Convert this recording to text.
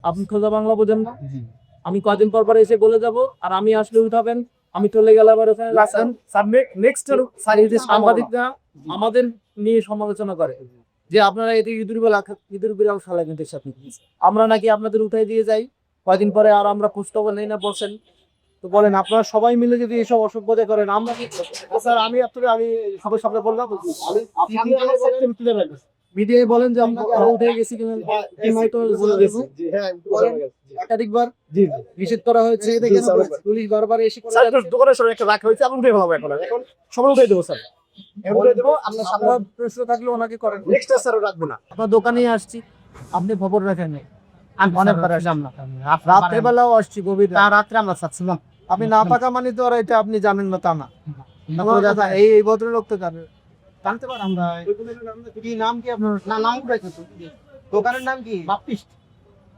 আপনি খোঁজা বাংলা বোঝেন না? আমি কদিন পর পর এসে বলে যাব, আর আমি আসলে উঠাবেন, আমি চলে গেলে আবার ওখানে নেক্সট সাংবাদিকরা আমাদের নিয়ে সমালোচনা করে যে আপনারা এতে ইঁদুর বিড়াল খেলা কিন্তু সাথে আমরা নাকি আপনাদের উঠাই দিয়ে যাই, কয়দিন পরে আর আমরা খোঁজ খবর নেই না বলছেন। তো বলেন আপনারা সবাই মিলে যদি এসব অসভ্যতা করেন আমরা কি স্যার? আমি সবার সামনে বললাম, মিডিয়ায় বলেন যে আমরা উঠে গেছি একাধিকবার নিষেধ করা হয়েছে, পুলিশ বারবার এসে দোকানের সামনে একটা রাখা হয়েছে, আমি উঠে ফেলাবো এখন সবাই উঠে দেবো স্যার। প্রশ্ন থাকলে ওনাকে করেন, নেক্সট স্যার রাখবো না। আপনার দোকানেই আসছি, আপনি খবর রাখেন নাই। আমি অনেকবার আসলাম না, রাত্রেবেলাও আসছি, গভীর রাত্রে আমরা চাচ্ছিলাম। আপনি না থাকা মানে তো আর এটা আপনি জানেন না তা না। এই ভদ্রলোক তো জানতে পার আমরা কি নাম কি আপনার? না নাম দোকানের নাম কি? বাপ্টিস্ট।